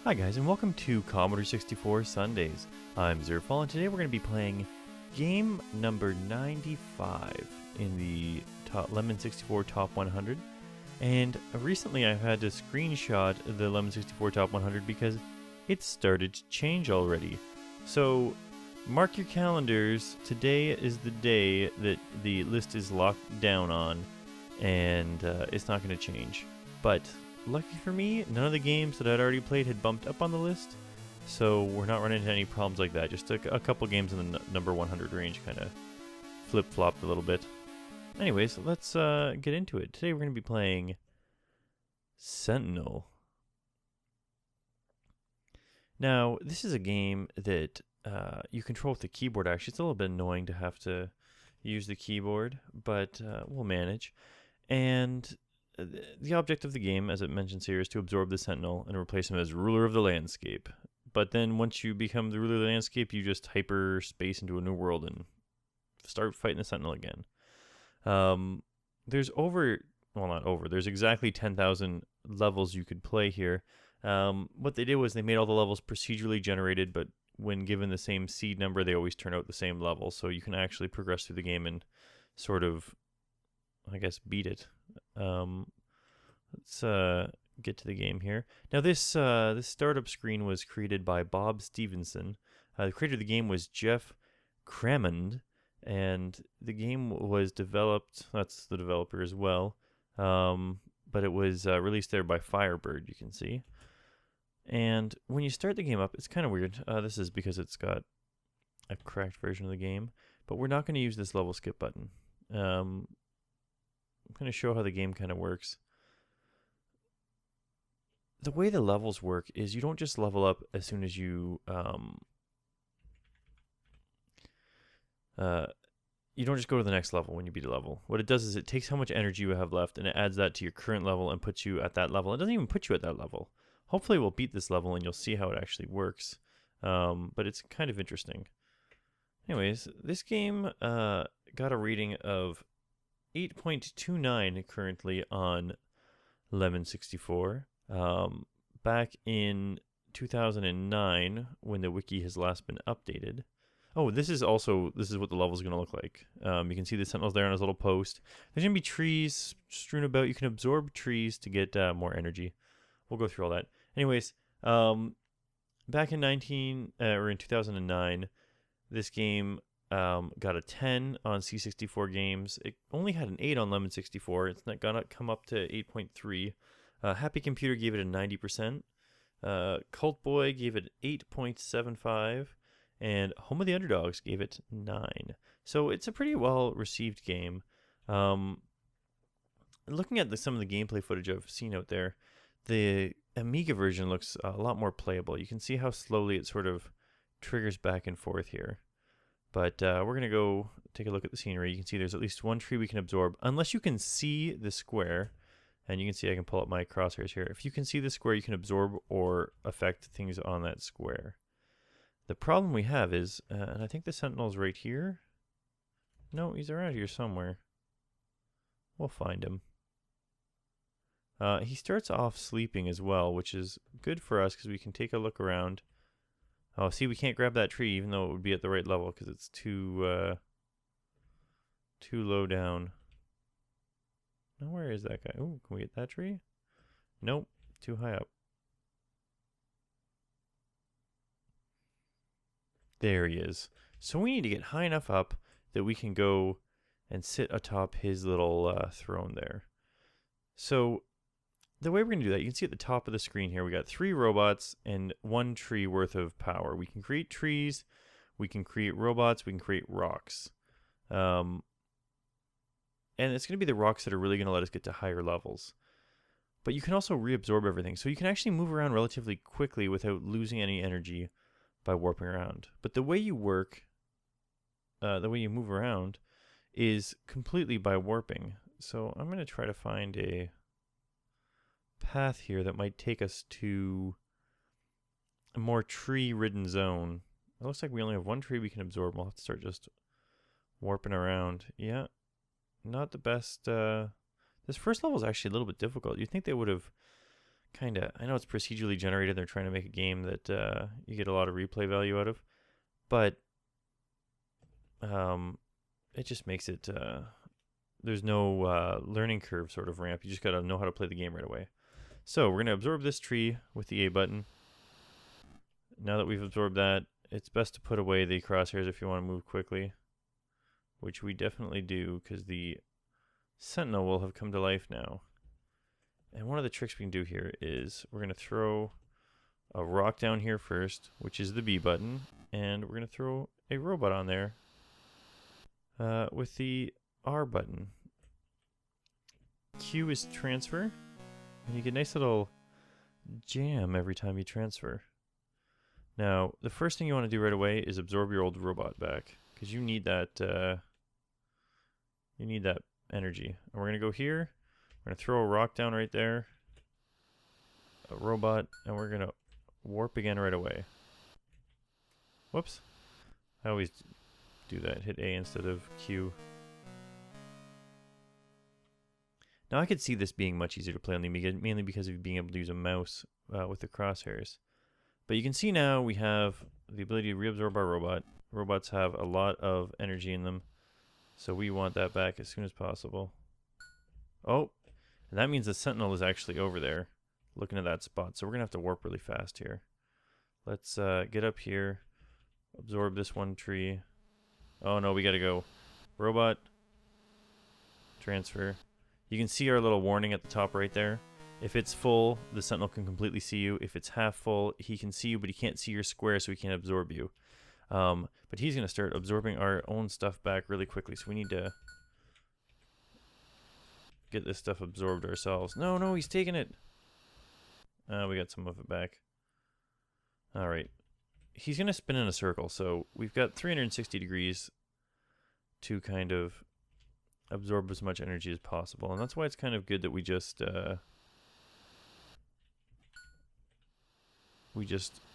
Hi guys, and welcome to Commodore 64 Sundays. I'm Zerfall, and today we're going to be playing game number 95 in the Lemon 64 Top 100. And recently I've had to screenshot the Lemon 64 Top 100 because it started to change already. So mark your calendars, today is the day that the list is locked down on, and it's not going to change. But lucky for me, none of the games that I'd already played had bumped up on the list, so we're not running into any problems like that. Just a couple games in the number 100 range kind of flip-flopped a little bit. Anyways, let's get into it. Today we're going to be playing Sentinel. Now, this is a game that you control with the keyboard, actually. It's a little bit annoying to have to use the keyboard, but we'll manage. And the object of the game, as it mentions here, is to absorb the Sentinel and replace him as ruler of the landscape. But then once you become the ruler of the landscape, you just hyperspace into a new world and start fighting the Sentinel again. There's there's exactly 10,000 levels you could play here. What they did was they made all the levels procedurally generated, but when given the same seed number, they always turn out the same level. So you can actually progress through the game and sort of, I guess, beat it. Let's get to the game here. Now this startup screen was created by Bob Stevenson. The creator of the game was Geoff Crammond, and the game was developed, that's the developer as well, but it was released there by Firebird, you can see. And when you start the game up, it's kind of weird. This is because it's got a cracked version of the game, but we're not going to use this level skip button. I'm going to show how the game kind of works. The way the levels work is you don't just level up as soon as you you don't just go to the next level when you beat a level. What it does is it takes how much energy you have left and it adds that to your current level and puts you at that level. It doesn't even put you at that level. Hopefully we'll beat this level and you'll see how it actually works. But it's kind of interesting. Anyways, this game got a rating of 8.29 currently on Lemon 64. Back in 2009, when the wiki has last been updated. Oh, this is what the level is going to look like. You can see the Sentinel's there on his little post. There's going to be trees strewn about. You can absorb trees to get more energy. We'll go through all that. Anyways, back in 2009, this game got a 10 on C64 games. It only had an 8 on Lemon 64. It's not gonna come up to 8.3. Happy Computer gave it a 90%. Cult Boy gave it 8.75. And Home of the Underdogs gave it 9. So it's a pretty well received game. Looking at some of the gameplay footage I've seen out there, the Amiga version looks a lot more playable. You can see how slowly it sort of triggers back and forth here. But we're going to go take a look at the scenery. You can see there's at least one tree we can absorb. Unless you can see the square, and you can see I can pull up my crosshairs here. If you can see the square, you can absorb or affect things on that square. The problem we have is, and I think the Sentinel's right here. No, he's around here somewhere. We'll find him. He starts off sleeping as well, which is good for us because we can take a look around. Oh, see, we can't grab that tree, even though it would be at the right level because it's too low down. Now, where is that guy? Ooh, can we get that tree? Nope, too high up. There he is. So we need to get high enough up that we can go and sit atop his little throne there. So the way we're going to do that, you can see at the top of the screen here, we got 3 robots and 1 tree worth of power. We can create trees, we can create robots, we can create rocks. And it's going to be the rocks that are really going to let us get to higher levels. But you can also reabsorb everything. So you can actually move around relatively quickly without losing any energy by warping around. But the way you work, the way you move around is completely by warping. So I'm going to try to find a path here that might take us to a more tree-ridden zone. It looks like we only have 1 tree we can absorb. We'll have to start just warping around. Yeah, not the best. This first level is actually a little bit difficult. You'd think they would have Kinda. I know it's procedurally generated. They're trying to make a game that you get a lot of replay value out of, but it just makes it. There's no learning curve sort of ramp. You just gotta know how to play the game right away. So we're gonna absorb this tree with the A button. Now that we've absorbed that, it's best to put away the crosshairs if you want to move quickly, which we definitely do because the Sentinel will have come to life now. And one of the tricks we can do here is we're going to throw a rock down here first, which is the B button, and we're going to throw a robot on there with the R button. Q is transfer, and you get a nice little jam every time you transfer. Now, the first thing you want to do right away is absorb your old robot back, because you need that energy. And we're going to go here. We're going to throw a rock down right there, a robot, and we're going to warp again right away. Whoops. I always do that. Hit A instead of Q. Now I could see this being much easier to play on the Amiga, mainly because of being able to use a mouse with the crosshairs. But you can see now we have the ability to reabsorb our robot. Robots have a lot of energy in them, so we want that back as soon as possible. Oh, and that means the Sentinel is actually over there, looking at that spot. So we're going to have to warp really fast here. Let's get up here, absorb this one tree. Oh no, we got to go. Robot, transfer. You can see our little warning at the top right there. If it's full, the Sentinel can completely see you. If it's half full, he can see you, but he can't see your square, so he can't absorb you. But he's going to start absorbing our own stuff back really quickly, so we need to get this stuff absorbed ourselves. No, he's taking it. We got some of it back. All right. He's going to spin in a circle, so we've got 360 degrees to kind of absorb as much energy as possible, and that's why it's kind of good that we just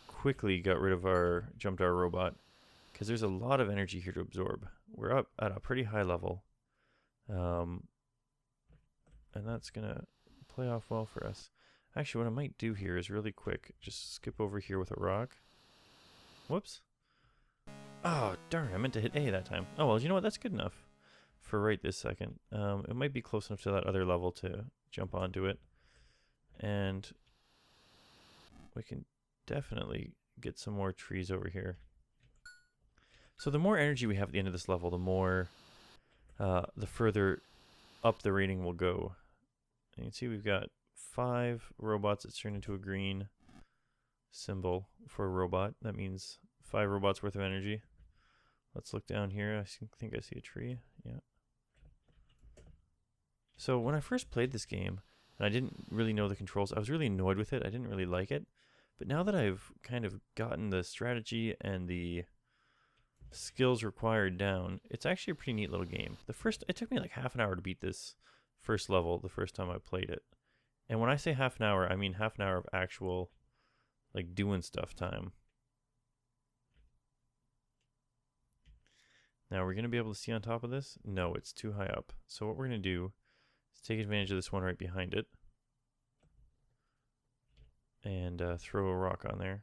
quickly got rid of jumped our robot, because there's a lot of energy here to absorb. We're up at a pretty high level, and that's gonna play off well for us. Actually, what I might do here is really quick, just skip over here with a rock. Whoops. Oh, darn, I meant to hit A that time. Oh, well, you know what? That's good enough for right this second. It might be close enough to that other level to jump onto it. And we can definitely get some more trees over here. So the more energy we have at the end of this level, the more, the further up the rating will go. And you can see we've got 5 robots that's turned into a green symbol for a robot. That means 5 robots worth of energy. Let's look down here. I think I see a tree. Yeah. So when I first played this game, and I didn't really know the controls, I was really annoyed with it. I didn't really like it. But now that I've kind of gotten the strategy and the skills required down, it's actually a pretty neat little game. It took me like half an hour to beat this first level the first time I played it. And when I say half an hour, I mean half an hour of actual, like, doing stuff time. Now, we're going to be able to see on top of this? No, it's too high up. So what we're going to do is take advantage of this one right behind it and throw a rock on there.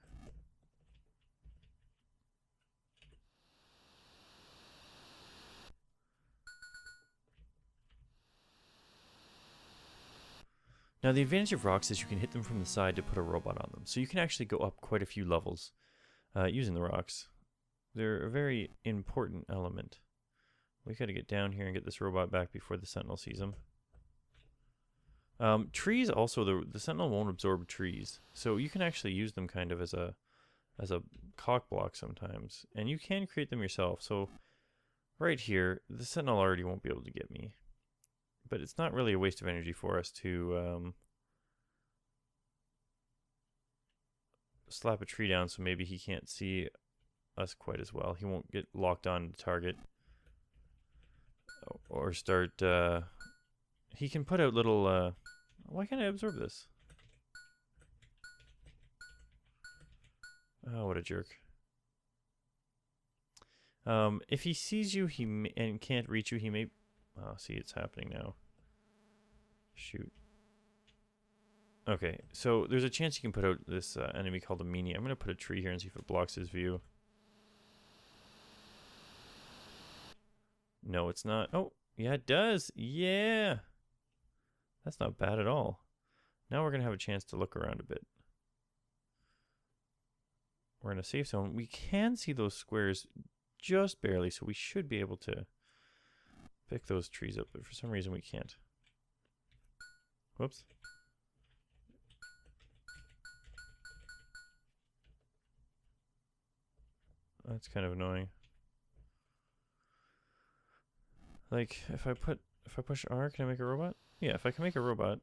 Now, the advantage of rocks is you can hit them from the side to put a robot on them. So you can actually go up quite a few levels using the rocks. They're a very important element. We got to get down here and get this robot back before the Sentinel sees him. Trees also, the Sentinel won't absorb trees, so you can actually use them kind of as a cock block sometimes, and you can create them yourself. So right here, the Sentinel already won't be able to get me, but it's not really a waste of energy for us to slap a tree down so maybe he can't see us quite as well. He won't get locked on to target or start. He can put out little. Why can't I absorb this? Oh, what a jerk. If he sees you and can't reach you, he may... Oh, see, it's happening now. Shoot. Okay, so there's a chance you can put out this enemy called a meanie. I'm going to put a tree here and see if it blocks his view. No, it's not. Oh, yeah, it does. Yeah. That's not bad at all. Now we're going to have a chance to look around a bit. We're in a safe zone. We can see those squares just barely, so we should be able to pick those trees up, but for some reason we can't. Whoops. That's kind of annoying. Like, if I push R, can I make a robot? Yeah, if I can make a robot,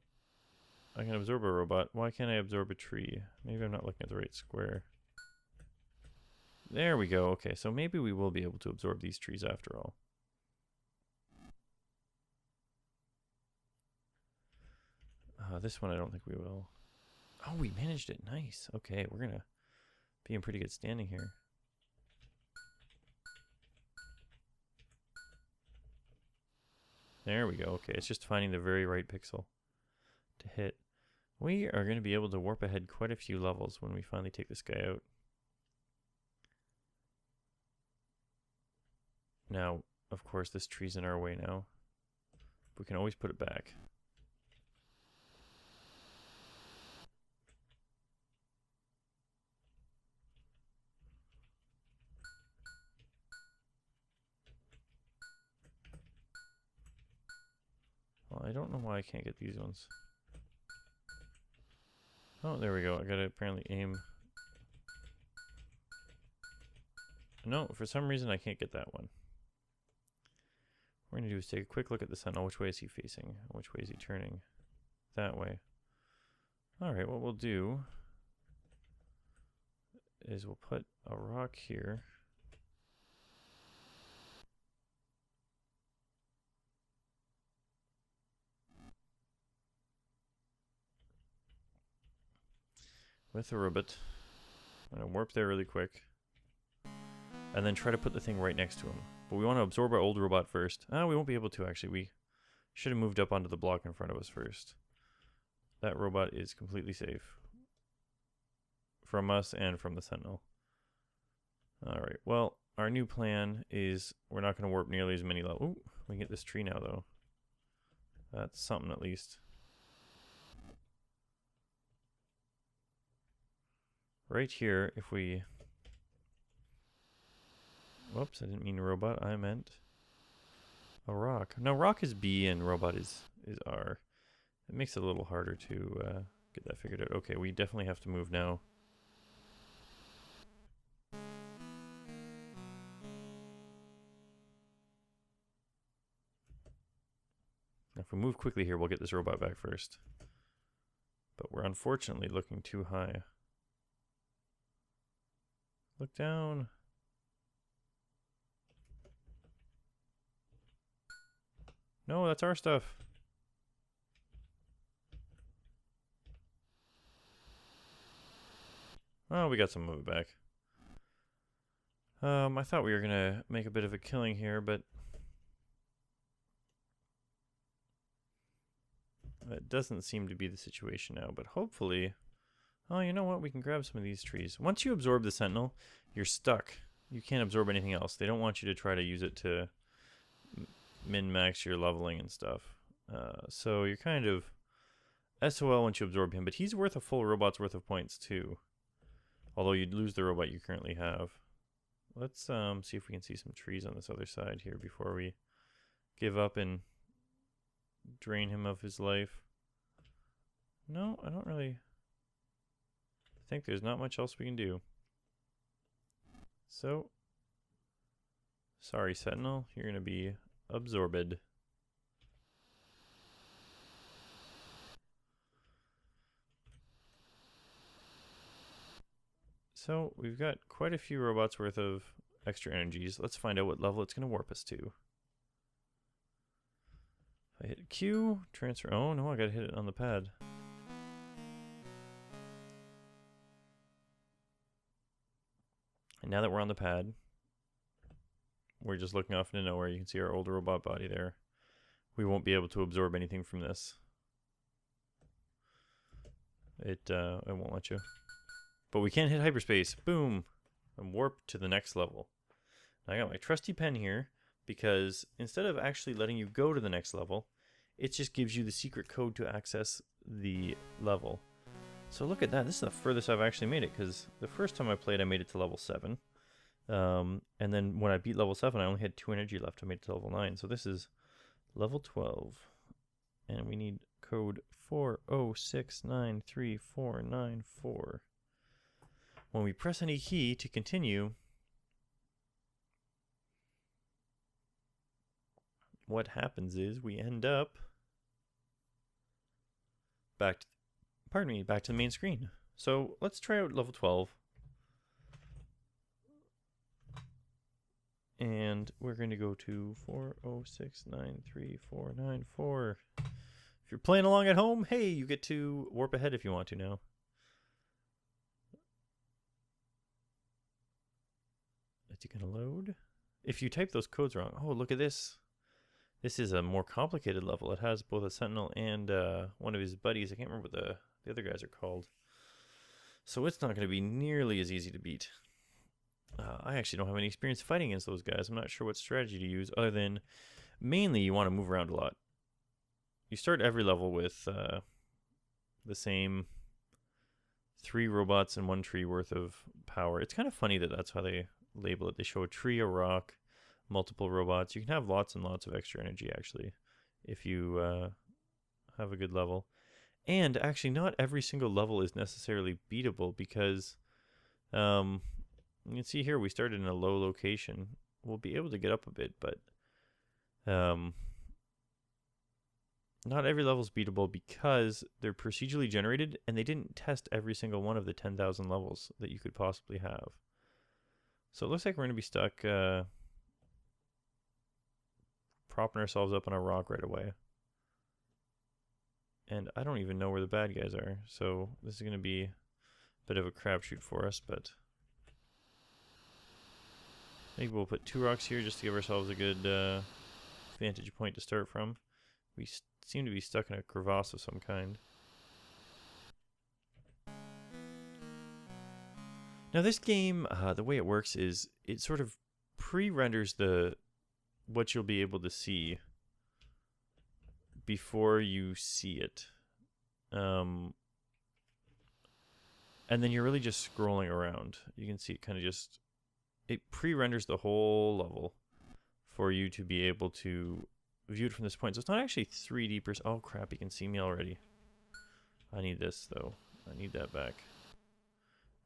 I can absorb a robot. Why can't I absorb a tree? Maybe I'm not looking at the right square. There we go. Okay, so maybe we will be able to absorb these trees after all. This one I don't think we will. Oh, we managed it. Nice. Okay, we're gonna be in pretty good standing here. There we go. Okay, it's just finding the very right pixel to hit. We are going to be able to warp ahead quite a few levels when we finally take this guy out. Now, of course, this tree's in our way now. We can always put it back. Well, I don't know why I can't get these ones. Oh, there we go. I gotta apparently aim. No, for some reason I can't get that one. What we're gonna do is take a quick look at the Sentinel. Which way is he facing? Which way is he turning? That way. Alright, what we'll do is we'll put a rock here. With a robot. I'm going to warp there really quick. And then try to put the thing right next to him. But we want to absorb our old robot first. Oh, we won't be able to actually. We should have moved up onto the block in front of us first. That robot is completely safe. From us and from the Sentinel. Alright, well, our new plan is we're not going to warp nearly as many levels. Ooh, we can get this tree now though. That's something at least. Right here, if we... Whoops, I didn't mean robot, I meant a rock. No, rock is B and robot is R. It makes it a little harder to get that figured out. Okay, we definitely have to move now. If we move quickly here, we'll get this robot back first. But we're unfortunately looking too high. Look down. No, that's our stuff. Oh, we got some move back. I thought we were gonna make a bit of a killing here, but that doesn't seem to be the situation now. But hopefully, oh, you know what? We can grab some of these trees. Once you absorb the Sentinel, you're stuck. You can't absorb anything else. They don't want you to try to use it to min-max your leveling and stuff. So you're kind of SOL once you absorb him, but he's worth a full robot's worth of points too. Although you'd lose the robot you currently have. Let's see if we can see some trees on this other side here before we give up and drain him of his life. No, I don't really think there's not much else we can do. So, sorry Sentinel, you're going to be absorbed. So, we've got quite a few robots worth of extra energies. Let's find out what level it's going to warp us to. If I hit Q, transfer. Oh no, I got to hit it on the pad. And now that we're on the pad, we're just looking off into nowhere. You can see our old robot body there. We won't be able to absorb anything from this. it won't let you. But we can hit hyperspace. Boom. And warp to the next level. I got my trusty pen here because instead of actually letting you go to the next level, it just gives you the secret code to access the level. So look at that. This is the furthest I've actually made it, because the first time I played, I made it to level 7. And then when I beat level 7, I only had 2 energy left. I made it to level 9. So this is level 12. And we need code 406934494. When we press any key to continue, what happens is we end up back to, back to the main screen. So let's try out level 12. And we're going to go to 406934494. If you're playing along at home, hey, you get to warp ahead if you want to now. Is it going to load? If you type those codes wrong, oh, look at this. This is a more complicated level. It has both a Sentinel and one of his buddies. I can't remember what the other guys are called. So it's not going to be nearly as easy to beat. I actually don't have any experience fighting against those guys. I'm not sure what strategy to use, other than mainly you want to move around a lot. You start every level with the same 3 robots and 1 tree worth of power. It's kind of funny that that's how they label it. They show a tree, a rock, multiple robots. You can have lots and lots of extra energy, actually, if you have a good level. And actually, not every single level is necessarily beatable, because you can see here we started in a low location. We'll be able to get up a bit, but not every level is beatable because they're procedurally generated, and they didn't test every single one of the 10,000 levels that you could possibly have. So it looks like we're going to be stuck propping ourselves up on a rock right away. And I don't even know where the bad guys are, so this is going to be a bit of a crapshoot for us, but maybe we'll put 2 rocks here just to give ourselves a good vantage point to start from. We seem to be stuck in a crevasse of some kind. Now this game, the way it works is it sort of pre-renders what you'll be able to see before you see it. And then you're really just scrolling around. You can see it kind of just, it pre-renders the whole level for you to be able to view it from this point. So it's not actually 3D per, oh crap, you can see me already. I need this though. I need that back.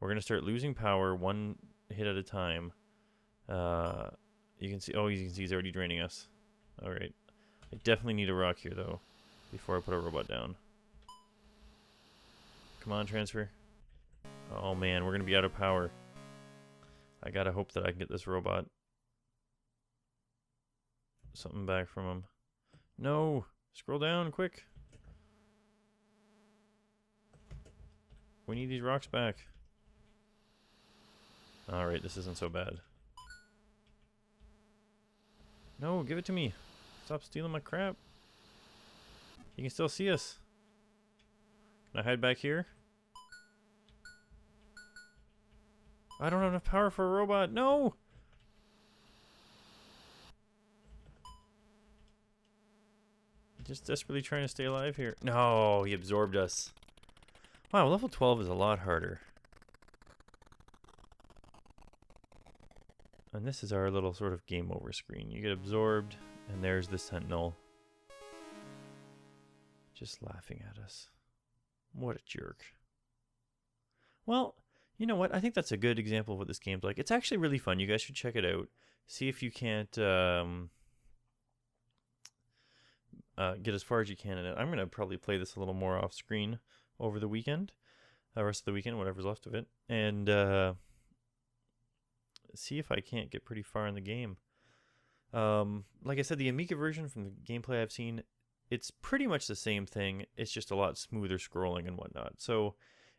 We're going to start losing power 1 hit at a time. You can see, oh, you can see he's already draining us. Alright. I definitely need a rock here though, before I put a robot down. Come on, transfer. Oh man, we're going to be out of power. I gotta hope that I can get this robot something back from him. No! Scroll down, quick! We need these rocks back. Alright, this isn't so bad. No, give it to me! Stop stealing my crap! You can still see us! Can I hide back here? I don't have enough power for a robot! No! Just desperately trying to stay alive here. No, he absorbed us. Wow, level 12 is a lot harder. And this is our little sort of game over screen. You get absorbed, and there's the Sentinel. Just laughing at us. What a jerk. Well, you know what? I think that's a good example of what this game's like. It's actually really fun. You guys should check it out. See if you can't get as far as you can in it. I'm going to probably play this a little more off screen over the weekend. The rest of the weekend, whatever's left of it. And see if I can't get pretty far in the game. Like I said, the Amiga version from the gameplay I've seen, it's pretty much the same thing. It's just a lot smoother scrolling and whatnot. So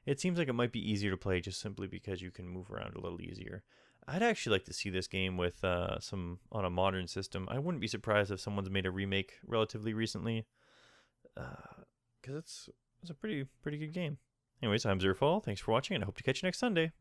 it seems like it might be easier to play just simply because you can move around a little easier. I'd actually like to see this game with on a modern system. I wouldn't be surprised if someone's made a remake relatively recently, because it's a pretty good game. Anyways, I'm Zerfall. Thanks for watching, and I hope to catch you next Sunday.